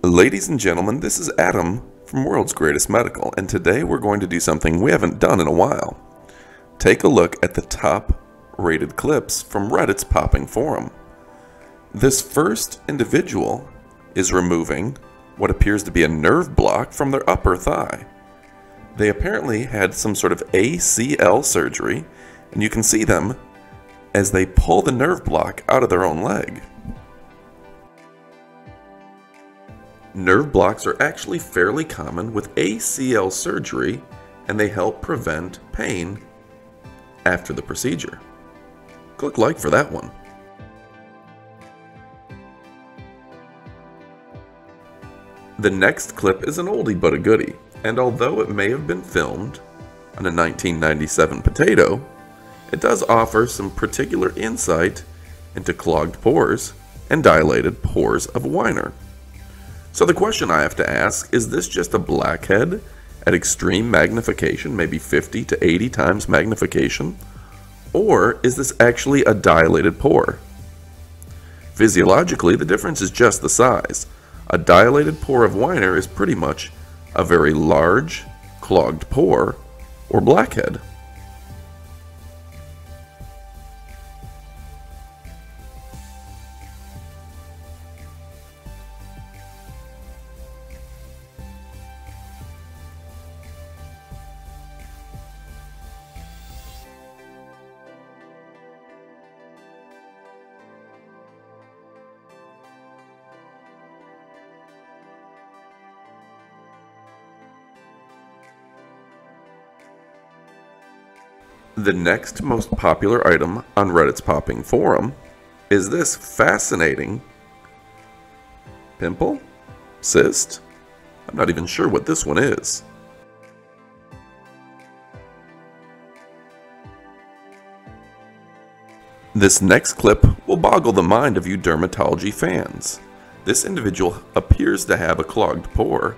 Ladies and gentlemen, this is Adam from World's Greatest Medical, and today we're going to do something we haven't done in a while. Take a look at the top rated clips from Reddit's popping forum. This first individual is removing what appears to be a nerve block from their upper thigh. They apparently had some sort of ACL surgery, and you can see them as they pull the nerve block out of their own leg. Nerve blocks are actually fairly common with ACL surgery, and they help prevent pain after the procedure. Click like for that one. The next clip is an oldie but a goodie, and although it may have been filmed on a 1997 potato, it does offer some particular insight into clogged pores and dilated pores of a whiner. So the question I have to ask, is this just a blackhead at extreme magnification, maybe 50 to 80 times magnification? Or is this actually a dilated pore? Physiologically, the difference is just the size. A dilated pore of whiner is pretty much a very large, clogged pore or blackhead. The next most popular item on Reddit's popping forum is this fascinating pimple? Cyst? I'm not even sure what this one is. This next clip will boggle the mind of you dermatology fans. This individual appears to have a clogged pore,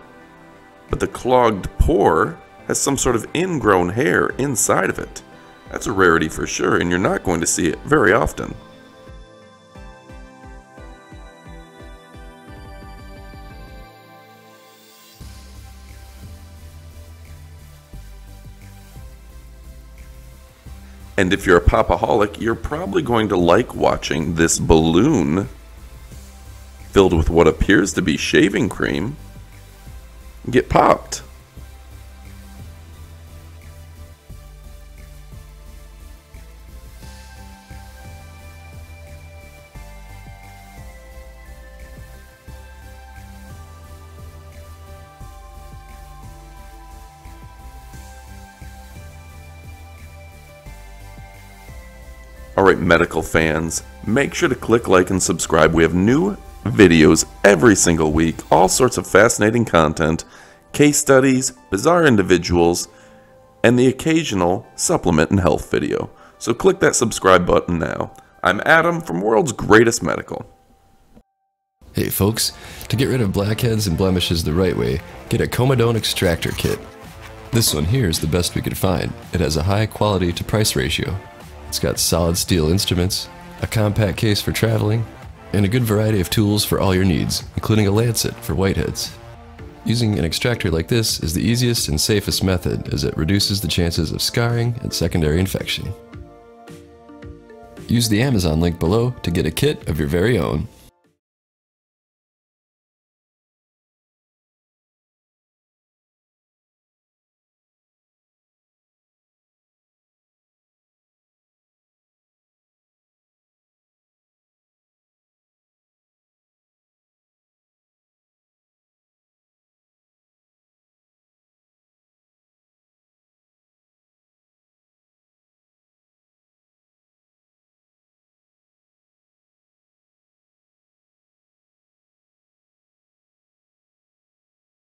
but the clogged pore has some sort of ingrown hair inside of it. That's a rarity for sure, and you're not going to see it very often. And if you're a popaholic, you're probably going to like watching this balloon filled with what appears to be shaving cream get popped. Alright, medical fans, make sure to click like and subscribe. We have new videos every single week, all sorts of fascinating content, case studies, bizarre individuals, and the occasional supplement and health video. So click that subscribe button now. I'm Adam from World's Greatest Medical. Hey folks, to get rid of blackheads and blemishes the right way, get a Comedone extractor kit. This one here is the best we could find. It has a high quality to price ratio. It's got solid steel instruments, a compact case for traveling, and a good variety of tools for all your needs, including a lancet for whiteheads. Using an extractor like this is the easiest and safest method, as it reduces the chances of scarring and secondary infection. Use the Amazon link below to get a kit of your very own.